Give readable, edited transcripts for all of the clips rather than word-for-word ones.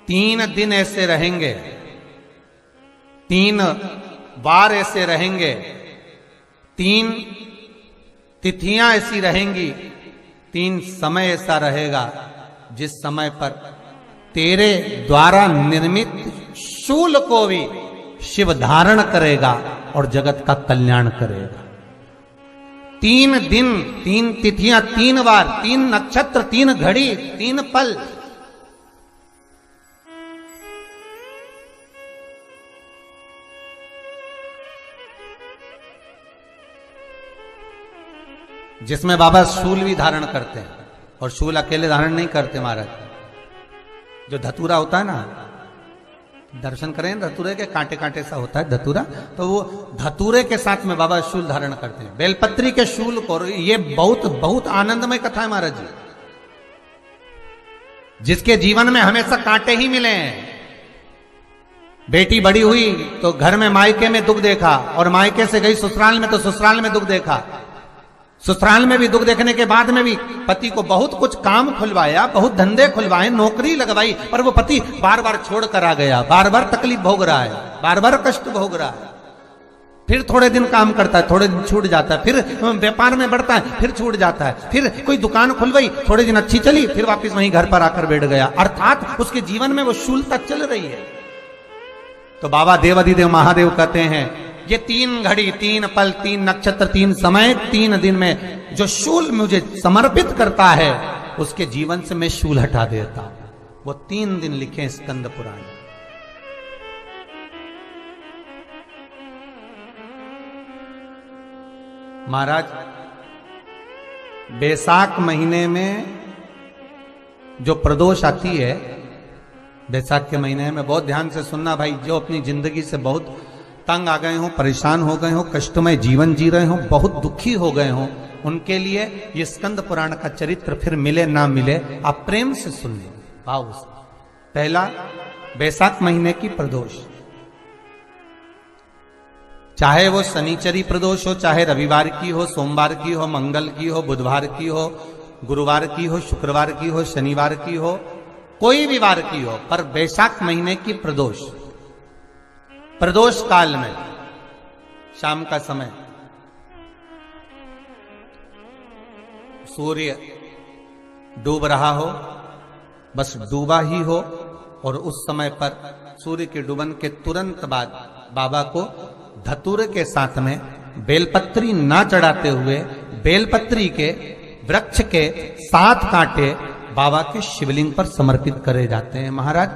3 दिन ऐसे रहेंगे, 3 बार ऐसे रहेंगे, 3 तिथियां ऐसी रहेंगी, 3 समय ऐसा रहेगा जिस समय पर तेरे द्वारा निर्मित शूल को भी शिव धारण करेगा और जगत का कल्याण करेगा। 3 दिन, 3 तिथियां, 3 बार, 3 नक्षत्र, 3 घड़ी, 3 पल। जिसमें बाबा शूल भी धारण करते हैं, और शूल अकेले धारण नहीं करते महाराज। जो धतूरा होता है ना, दर्शन करें धतूरे के, कांटे कांटे सा होता है धतूरा, तो वो धतूरे के साथ में बाबा शूल धारण करते हैं, बेलपत्री के शूल को। ये बहुत बहुत आनंदमय कथा है महाराज जी। जिसके जीवन में हमेशा कांटे ही मिले हैं। बेटी बड़ी हुई तो घर में मायके में दुख देखा, और मायके से गई ससुराल में तो ससुराल में दुख देखा। ससुराल में भी दुख देखने के बाद में भी पति को बहुत कुछ काम खुलवाया, बहुत धंधे खुलवाए, नौकरी लगवाई, पर वो पति बार बार छोड़ कर आ गया, बार बार तकलीफ भोग रहा है, बार बार कष्ट भोग रहा है। फिर थोड़े दिन काम करता है, थोड़े दिन छूट जाता है, फिर व्यापार में बढ़ता है, फिर छूट जाता है, फिर कोई दुकान खुलवाई, थोड़े दिन अच्छी चली, फिर वापस वहीं घर पर आकर बैठ गया। अर्थात उसके जीवन में वो शूलता चल रही है। तो बाबा देवाधिदेव महादेव कहते हैं, ये 3 घड़ी, 3 पल, 3 नक्षत्र, 3 समय, 3 दिन में जो शूल मुझे समर्पित करता है, उसके जीवन से मैं शूल हटा देता। वो 3 दिन लिखे स्कंद पुराण। महाराज, बैसाख महीने में जो प्रदोष आती है, बैसाख के महीने में बहुत ध्यान से सुनना भाई, जो अपनी जिंदगी से बहुत तंग आ गए हो, परेशान हो गए हो, कष्टमय जीवन जी रहे हो, बहुत दुखी हो गए हो, उनके लिए ये स्कंद पुराण का चरित्र फिर मिले ना मिले, आप प्रेम से सुन लो भाव से। पहला, बैसाख महीने की प्रदोष, चाहे वो शनिचरी प्रदोष हो, चाहे रविवार की हो, सोमवार की हो, मंगल की हो, बुधवार की हो, गुरुवार की हो, शुक्रवार की हो, शनिवार की हो, कोई भी वार की हो, पर बैसाख महीने की प्रदोष, प्रदोष काल में शाम का समय सूर्य डूब रहा हो, बस डूबा ही हो, और उस समय पर सूर्य के डूबन के तुरंत बाद बाबा को धतूरे के साथ में बेलपत्री ना चढ़ाते हुए बेलपत्री के वृक्ष के 7 कांटे बाबा के शिवलिंग पर समर्पित करे जाते हैं महाराज,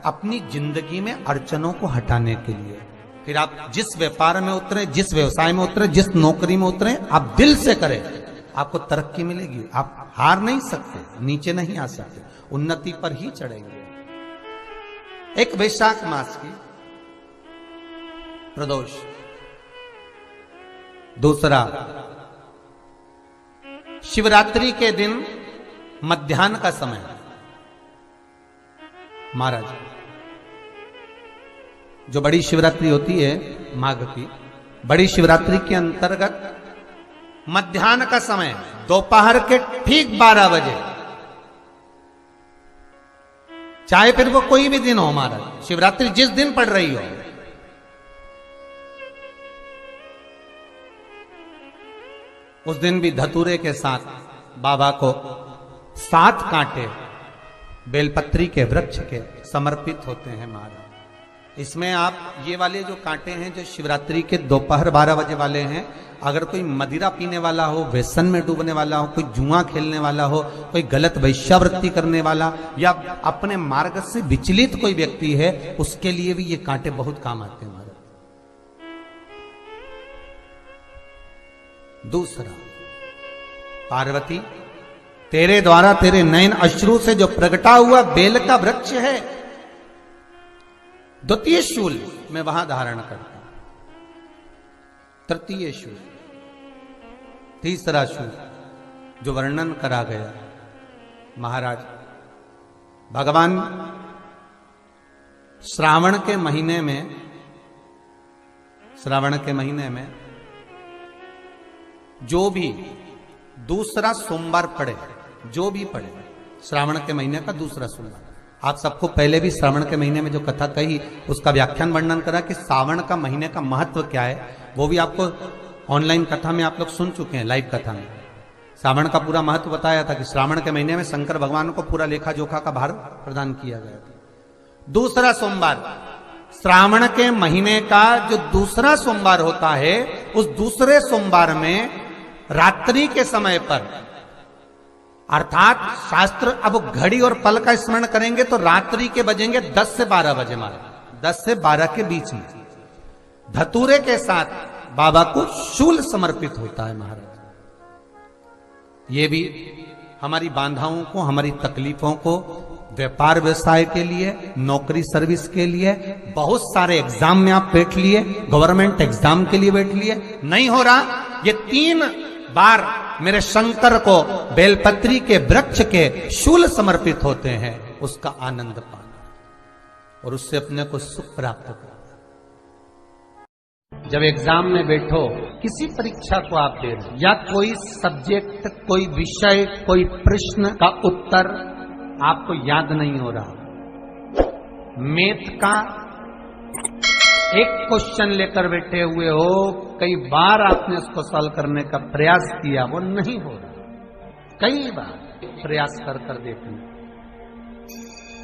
अपनी जिंदगी में अड़चनों को हटाने के लिए। फिर आप जिस व्यापार में उतरे, जिस व्यवसाय में उतरे, जिस नौकरी में उतरे, आप दिल से करें, आपको तरक्की मिलेगी। आप हार नहीं सकते, नीचे नहीं आ सकते, उन्नति पर ही चढ़ेंगे। एक वैशाख मास की प्रदोष। दूसरा, शिवरात्रि के दिन मध्याह्न का समय महाराज, जो बड़ी शिवरात्रि होती है माघ की, बड़ी शिवरात्रि के अंतर्गत मध्याह्न का समय, दोपहर के ठीक 12 बजे, चाहे फिर वो कोई भी दिन हो महाराज, शिवरात्रि जिस दिन पड़ रही हो, उस दिन भी धतूरे के साथ बाबा को 7 कांटे बेलपत्री के वृक्ष के समर्पित होते हैं महाराज। इसमें आप ये वाले जो कांटे हैं, जो शिवरात्रि के दोपहर 12 बजे वाले हैं, अगर कोई मदिरा पीने वाला हो, व्यसन में डूबने वाला हो, कोई जुआ खेलने वाला हो, कोई गलत वैश्यावृत्ति करने वाला, या अपने मार्ग से विचलित कोई व्यक्ति है, उसके लिए भी ये कांटे बहुत काम आते हैं महाराज। दूसरा, पार्वती, तेरे द्वारा तेरे नयन अश्रु से जो प्रगटा हुआ बेल का वृक्ष है, द्वितीय शूल मैं वहां धारण करता हूं, तृतीय शूल, तीसरा शूल जो वर्णन करा गया महाराज, भगवान श्रावण के महीने में जो भी दूसरा सोमवार पड़े, जो भी पड़े, श्रावण के महीने का दूसरा सोमवार, आप सबको पहले भी श्रावण के महीने में जो कथा कही उसका व्याख्यान वर्णन करा कि श्रावण का महीने का महत्व क्या है, वो भी आपको ऑनलाइन कथा में आप लोग सुन चुके हैं, लाइव कथा में श्रावण का पूरा महत्व बताया था कि श्रावण के महीने में शंकर भगवान को पूरा लेखा जोखा का भार प्रदान किया गया था। दूसरा सोमवार, श्रावण के महीने का जो दूसरा सोमवार होता है, उस दूसरे सोमवार में रात्रि के समय पर, अर्थात शास्त्र अब घड़ी और पल का स्मरण करेंगे तो रात्रि के बजेंगे 10 से 12 बजे, मारे 10 से 12 के बीच में धतूरे के साथ बाबा को शूल समर्पित होता है महाराज। ये भी हमारी बाधाओं को, हमारी तकलीफों को, व्यापार व्यवसाय के लिए, नौकरी सर्विस के लिए, बहुत सारे एग्जाम में आप बैठ लिए, गवर्नमेंट एग्जाम के लिए बैठ लिए, नहीं हो रहा, ये 3 बार मेरे शंकर को बेलपत्री के वृक्ष के शूल समर्पित होते हैं, उसका आनंद पाना और उससे अपने को सुख प्राप्त करना। जब एग्जाम में बैठो, किसी परीक्षा को आप दे रहे या कोई सब्जेक्ट, कोई विषय, कोई प्रश्न का उत्तर आपको याद नहीं हो रहा, मैथ का एक क्वेश्चन लेकर बैठे हुए हो, कई बार आपने उसको सॉल्व करने का प्रयास किया, वो नहीं हो रहा, कई बार प्रयास कर देखना,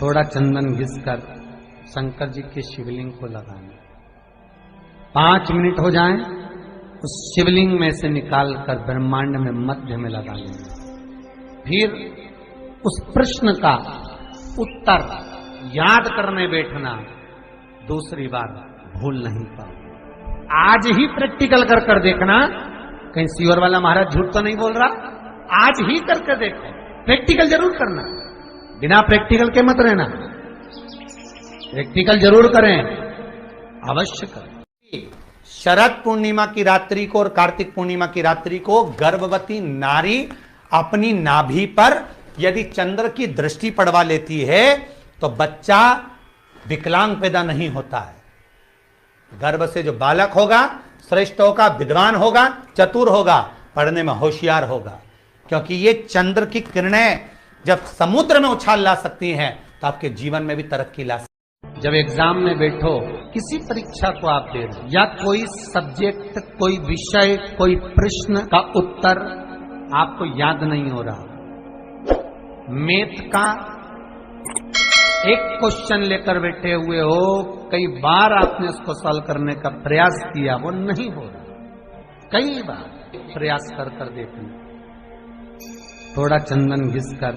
थोड़ा चंदन घिसकर शंकर जी के शिवलिंग को लगाना, 5 मिनट हो जाएं, उस शिवलिंग में से निकालकर ब्रह्मांड में मध्य में लगा लेना, फिर उस प्रश्न का उत्तर याद करने बैठना, दूसरी बार भूल नहीं पाओ। आज ही प्रैक्टिकल कर देखना, कहीं सीवर वाला महाराज झूठ तो नहीं बोल रहा, आज ही करके देखो, प्रैक्टिकल जरूर करना, बिना प्रैक्टिकल के मत रहना, प्रैक्टिकल जरूर करें, अवश्य करें। शरद पूर्णिमा की रात्रि को और कार्तिक पूर्णिमा की रात्रि को गर्भवती नारी अपनी नाभि पर यदि चंद्र की दृष्टि पड़वा लेती है तो बच्चा विकलांग पैदा नहीं होता है। गर्भ से जो बालक होगा श्रेष्ठ होगा, विद्वान होगा, चतुर होगा, पढ़ने में होशियार होगा, क्योंकि ये चंद्र की किरणें जब समुद्र में उछाल ला सकती हैं तो आपके जीवन में भी तरक्की ला सकती है। जब एग्जाम में बैठो, किसी परीक्षा को आप दे रहे या कोई सब्जेक्ट, कोई विषय, कोई प्रश्न का उत्तर आपको याद नहीं हो रहा, मैथ का एक क्वेश्चन लेकर बैठे हुए हो, कई बार आपने उसको सॉल्व करने का प्रयास किया, वो नहीं हो रहा, कई बार प्रयास कर देखना, थोड़ा चंदन घिसकर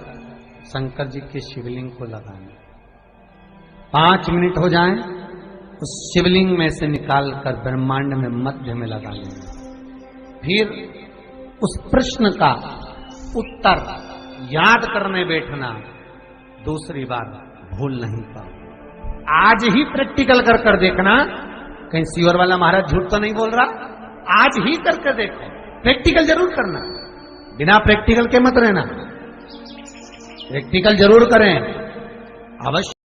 शंकर जी के शिवलिंग को लगाना, 5 मिनट हो जाएं, उस शिवलिंग में से निकालकर ब्रह्मांड में मध्य में लगा लेना, फिर उस प्रश्न का उत्तर याद करने बैठना, दूसरी बार भूल नहीं पाओ। आज ही प्रैक्टिकल कर देखना, कहीं सीवर वाला महाराज झूठ तो नहीं बोल रहा, आज ही करके देखो, प्रैक्टिकल जरूर करना, बिना प्रैक्टिकल के मत रहना, प्रैक्टिकल जरूर करें, अवश्य।